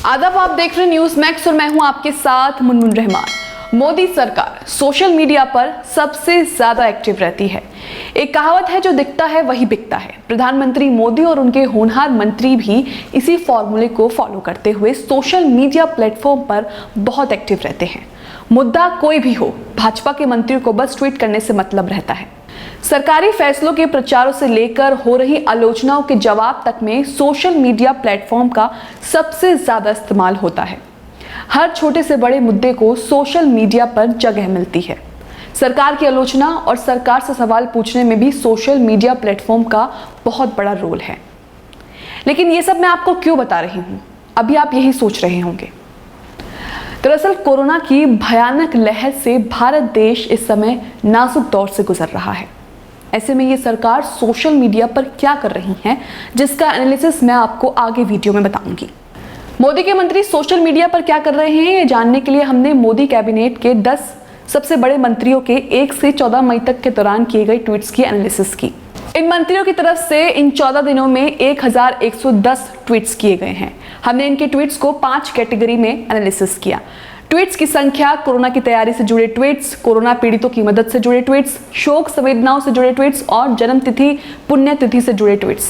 आदाब, आप देख रहे हैं न्यूज मैक्स और मैं हूं आपके साथ मुनमुन रहमान। मोदी सरकार सोशल मीडिया पर सबसे ज्यादा एक्टिव रहती है। एक कहावत है, जो दिखता है वही बिकता है। प्रधानमंत्री मोदी और उनके होनहार मंत्री भी इसी फॉर्मूले को फॉलो करते हुए सोशल मीडिया प्लेटफॉर्म पर बहुत एक्टिव रहते हैं। मुद्दा कोई भी हो, भाजपा के मंत्रियों को बस ट्वीट करने से मतलब रहता है। सरकारी फैसलों के प्रचारों से लेकर हो रही आलोचनाओं के जवाब तक में सोशल मीडिया प्लेटफॉर्म का सबसे ज्यादा इस्तेमाल होता है। हर छोटे से बड़े मुद्दे को सोशल मीडिया पर जगह मिलती है। सरकार की आलोचना और सरकार से सवाल पूछने में भी सोशल मीडिया प्लेटफॉर्म का बहुत बड़ा रोल है। लेकिन ये सब मैं आपको क्यों बता रही हूँ, अभी आप यही सोच रहे होंगे। दरअसल कोरोना की भयानक लहर से भारत देश इस समय नाजुक दौर से गुजर रहा है। ऐसे में ये सरकार सोशल मीडिया पर क्या कर रही है, जिसका एनालिसिस मैं आपको आगे वीडियो में बताऊंगी। मोदी के मंत्री सोशल मीडिया पर क्या कर रहे हैं, ये जानने के लिए हमने मोदी कैबिनेट के 10 सबसे बड़े मंत्रियों के 1 से 14 मई तक के दौरान किए गए ट्वीट्स की एनालिसिस की। इन मंत्रियों की तरफ से इन 14 दिनों में 1110 ट्वीट्स किए गए हैं। हमने इनके ट्वीट्स को 5 कैटेगरी में एनालिसिस किया। ट्वीट्स की संख्या, कोरोना की तैयारी से जुड़े ट्वीट्स, कोरोना पीड़ितों की मदद से जुड़े ट्वीट्स, शोक संवेदनाओं से जुड़े ट्वीट्स और जन्मतिथि पुण्यतिथि से जुड़े ट्वीट्स।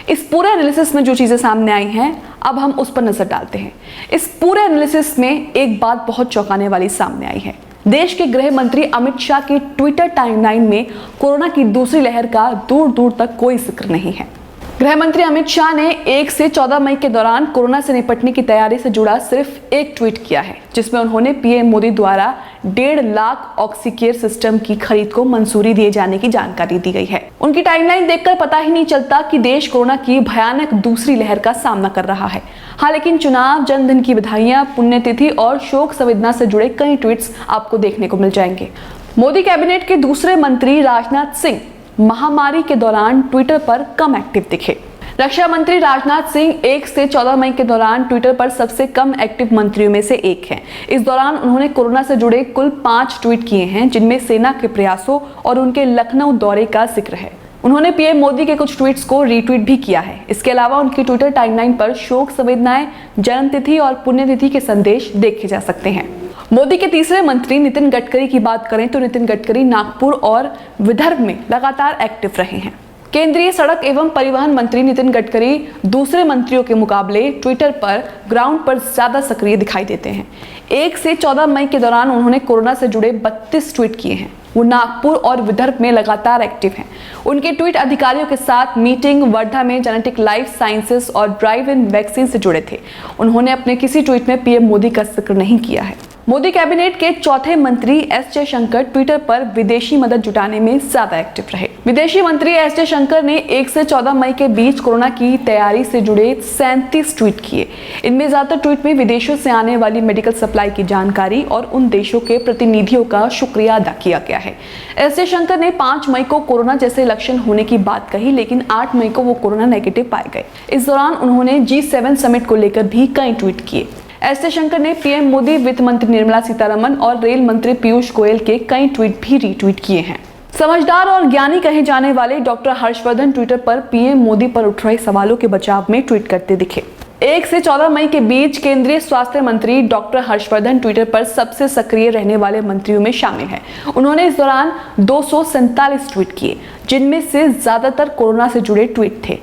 इस पूरे एनालिसिस में जो चीजें सामने आई हैं, अब हम उस पर नजर डालते हैं। इस पूरे एनालिसिस में एक बात बहुत चौंकाने वाली सामने आई है। देश के गृह मंत्री अमित शाह की ट्विटर टाइमलाइन में कोरोना की दूसरी लहर का दूर दूर तक कोई जिक्र नहीं है। गृह मंत्री अमित शाह ने 1 से 14 मई के दौरान कोरोना से निपटने की तैयारी से जुड़ा सिर्फ एक ट्वीट किया है, जिसमें उन्होंने पीएम मोदी द्वारा 1.5 लाख ऑक्सीकेयर सिस्टम की खरीद को मंजूरी दिए जाने की जानकारी दी गई है। उनकी टाइमलाइन देखकर पता ही नहीं चलता कि देश कोरोना की भयानक दूसरी लहर का सामना कर रहा है। हाँ, लेकिन चुनाव, जनधन की बधाइयां, पुण्यतिथि और शोक संवेदना से जुड़े कई ट्वीट्स आपको देखने को मिल जाएंगे। मोदी कैबिनेट के दूसरे मंत्री राजनाथ सिंह महामारी के दौरान ट्विटर पर कम एक्टिव दिखे। रक्षा मंत्री राजनाथ सिंह 1 से 14 मई के दौरान ट्विटर पर सबसे कम एक्टिव मंत्रियों में से एक हैं। इस दौरान उन्होंने कोरोना से जुड़े कुल 5 ट्वीट किए हैं, जिनमें सेना के प्रयासों और उनके लखनऊ दौरे का जिक्र है। उन्होंने पीएम मोदी के कुछ ट्वीट्स को रीट्वीट भी किया है। इसके अलावा उनकी ट्विटर टाइमलाइन पर शोक संवेदनाएं, जन्मतिथि और पुण्यतिथि के संदेश देखे जा सकते हैं। मोदी के तीसरे मंत्री नितिन गडकरी की बात करें तो नितिन गडकरी नागपुर और विदर्भ में लगातार एक्टिव रहे हैं। केंद्रीय सड़क एवं परिवहन मंत्री नितिन गडकरी दूसरे मंत्रियों के मुकाबले ट्विटर पर ग्राउंड पर ज्यादा सक्रिय दिखाई देते हैं। 1 से 14 मई के दौरान उन्होंने कोरोना से जुड़े 32 ट्वीट किए हैं। वो नागपुर और विदर्भ में लगातार एक्टिव हैं। उनके ट्वीट अधिकारियों के साथ मीटिंग, वर्धा में जेनेटिक लाइफ साइंसेस और ड्राइव इन वैक्सीन से जुड़े थे। उन्होंने अपने किसी ट्वीट में पीएम मोदी का जिक्र नहीं किया है। मोदी कैबिनेट के चौथे मंत्री एस जयशंकर ट्विटर पर विदेशी मदद जुटाने में ज्यादा एक्टिव रहे। विदेशी मंत्री एस जयशंकर ने 1 से 14 मई के बीच कोरोना की तैयारी से जुड़े 37 ट्वीट किए। इनमें ज्यादातर ट्वीट में विदेशों से आने वाली मेडिकल सप्लाई की जानकारी और उन देशों के प्रतिनिधियों का शुक्रिया अदा किया गया है। एस जयशंकर ने 5 मई को कोरोना जैसे लक्षण होने की बात कही, लेकिन 8 मई को वो कोरोना नेगेटिव पाए गए। इस दौरान उन्होंने G7 समिट को लेकर भी कई ट्वीट किए। एस जयशंकर ने पीएम मोदी, वित्त मंत्री निर्मला सीतारमण और रेल मंत्री पीयूष गोयल के कई ट्वीट भी रीट्वीट किए हैं। समझदार और ज्ञानी कहे जाने वाले डॉक्टर हर्षवर्धन ट्विटर पर पीएम मोदी पर उठ रहे सवालों के बचाव में ट्वीट करते दिखे। 1 से 14 मई के बीच केंद्रीय स्वास्थ्य मंत्री डॉक्टर हर्षवर्धन ट्विटर पर सबसे सक्रिय रहने वाले मंत्रियों में शामिल हैं। उन्होंने इस दौरान 247 ट्वीट किए, जिनमें से ज्यादातर कोरोना से जुड़े ट्वीट थे।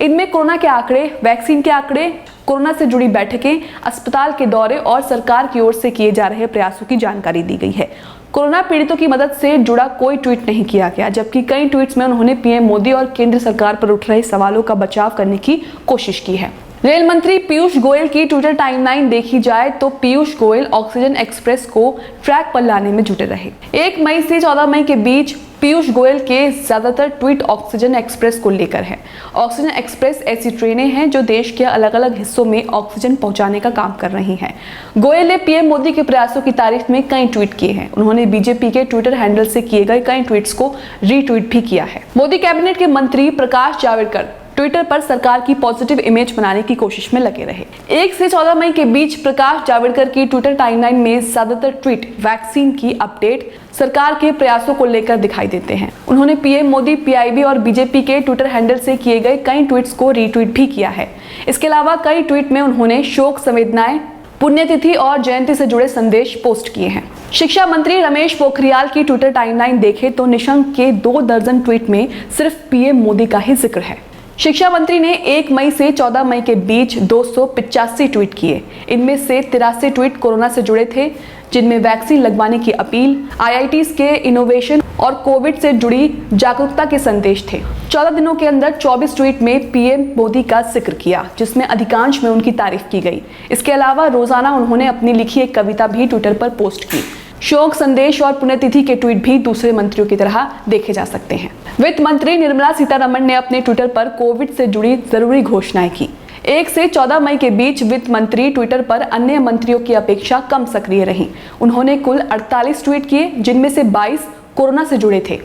इनमें कोरोना के आंकड़े, वैक्सीन के आंकड़े, कोरोना से जुड़ी बैठकें, अस्पताल के दौरे और सरकार की ओर से किए जा रहे प्रयासों की जानकारी दी गई है। कोरोना पीड़ितों की मदद से जुड़ा कोई ट्वीट नहीं किया गया, जबकि कई ट्वीट्स में उन्होंने पीएम मोदी और केंद्र सरकार पर उठ रहे सवालों का बचाव करने की कोशिश की है। रेल मंत्री पीयूष गोयल की ट्विटर टाइमलाइन देखी जाए तो पीयूष गोयल ऑक्सीजन एक्सप्रेस को ट्रैक पर लाने में जुटे रहे। 1 मई से 14 मई के बीच पीयूष गोयल के ज्यादातर ट्वीट ऑक्सीजन एक्सप्रेस को लेकर है। ऑक्सीजन एक्सप्रेस ऐसी ट्रेनें हैं जो देश के अलग अलग हिस्सों में ऑक्सीजन पहुंचाने का काम कर रही हैं। गोयल ने पीएम मोदी के प्रयासों की तारीफ में कई ट्वीट किए हैं। उन्होंने बीजेपी के ट्विटर हैंडल से किए गए कई ट्वीट्स को रीट्वीट भी किया है। मोदी कैबिनेट के मंत्री प्रकाश जावड़ेकर ट्विटर पर सरकार की पॉजिटिव इमेज बनाने की कोशिश में लगे रहे। 1 से 14 मई के बीच प्रकाश जावड़ेकर की ट्विटर टाइमलाइन में ज्यादातर ट्वीट वैक्सीन की अपडेट, सरकार के प्रयासों को लेकर दिखाई देते हैं। उन्होंने पीएम मोदी, पीआईबी और बीजेपी के ट्विटर हैंडल से किए गए कई ट्वीट्स को रीट्वीट भी किया है। इसके अलावा कई ट्वीट में उन्होंने शोक संवेदनाएं, पुण्यतिथि और जयंती से जुड़े संदेश पोस्ट किए हैं। शिक्षा मंत्री रमेश पोखरियाल की ट्विटर टाइमलाइन देखें तो निशंक के 2 दर्जन ट्वीट में सिर्फ पीएम मोदी का ही जिक्र है। शिक्षा मंत्री ने 1 मई से 14 मई के बीच 285 ट्वीट किए। इनमें से 83 ट्वीट कोरोना से जुड़े थे, जिनमें वैक्सीन लगवाने की अपील, आईआईटीज के इनोवेशन और कोविड से जुड़ी जागरूकता के संदेश थे। 14 दिनों के अंदर 24 ट्वीट में पीएम मोदी का जिक्र किया, जिसमें अधिकांश में उनकी तारीफ की गई। इसके अलावा रोजाना उन्होंने अपनी लिखी एक कविता भी ट्विटर पर पोस्ट की। शोक संदेश और पुण्यतिथि के ट्वीट भी दूसरे मंत्रियों की तरह देखे जा सकते हैं। वित्त मंत्री निर्मला सीतारमण ने अपने ट्विटर पर कोविड से जुड़ी जरूरी घोषणाएं की। 1 से 14 मई के बीच वित्त मंत्री ट्विटर पर अन्य मंत्रियों की अपेक्षा कम सक्रिय रहीं। उन्होंने कुल 48 ट्वीट किए, जिनमें से 22 कोरोना से जुड़े थे।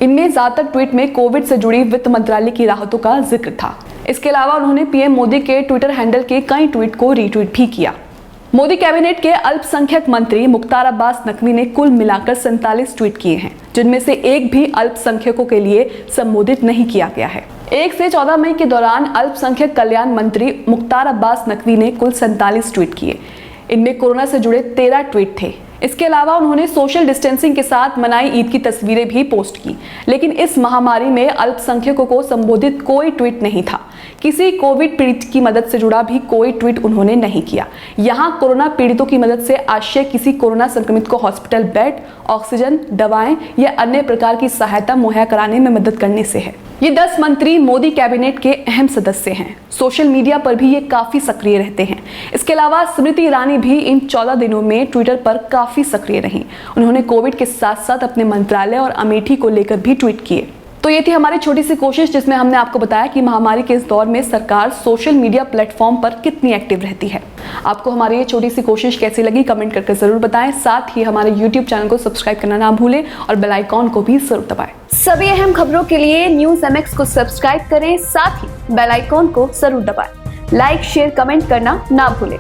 इनमें ज्यादातर ट्वीट में कोविड से जुड़ी वित्त मंत्रालय की राहतों का जिक्र था। इसके अलावा उन्होंने पीएम मोदी के ट्विटर हैंडल के कई ट्वीट को रीट्वीट भी किया। मोदी कैबिनेट के अल्पसंख्यक मंत्री मुख्तार अब्बास नकवी ने कुल मिलाकर 47 ट्वीट किए हैं, जिनमें से एक भी अल्पसंख्यकों के लिए संबोधित नहीं किया गया है। 1 से 14 मई के दौरान अल्पसंख्यक कल्याण मंत्री मुख्तार अब्बास नकवी ने कुल 47 ट्वीट किए। इनमें कोरोना से जुड़े 13 ट्वीट थे। इसके अलावा उन्होंने सोशल डिस्टेंसिंग के साथ मनाई ईद की तस्वीरें भी पोस्ट की। लेकिन इस महामारी में अल्पसंख्यकों को संबोधित कोई ट्वीट नहीं था। किसी कोविड पीड़ित की मदद से जुड़ा भी कोई ट्वीट उन्होंने नहीं किया। यहाँ कोरोना पीड़ितों की मदद से आशय किसी कोरोना संक्रमित को हॉस्पिटल बेड, ऑक्सीजन, दवाएं या अन्य प्रकार की सहायता मुहैया कराने में मदद करने से है। ये 10 मंत्री मोदी कैबिनेट के अहम सदस्य हैं। सोशल मीडिया पर भी ये काफी सक्रिय रहते हैं। इसके अलावा स्मृति ईरानी भी इन 14 दिनों में ट्विटर पर काफी सक्रिय रहीं। उन्होंने कोविड के साथ साथ अपने मंत्रालय और अमेठी को लेकर भी ट्वीट किए। तो ये थी हमारी छोटी सी कोशिश, जिसमें हमने आपको बताया कि महामारी के इस दौर में सरकार सोशल मीडिया प्लेटफॉर्म पर कितनी एक्टिव रहती है। आपको हमारी ये छोटी सी कोशिश कैसी लगी कमेंट करके जरूर बताएं। साथ ही हमारे YouTube चैनल को सब्सक्राइब करना ना भूलें और बेल आइकॉन को भी जरूर दबाएं। सभी अहम खबरों के लिए न्यूज़ MX को सब्सक्राइब करें, साथ ही बेल आइकॉन को जरूर दबाएं। लाइक, शेयर, कमेंट करना ना भूलें।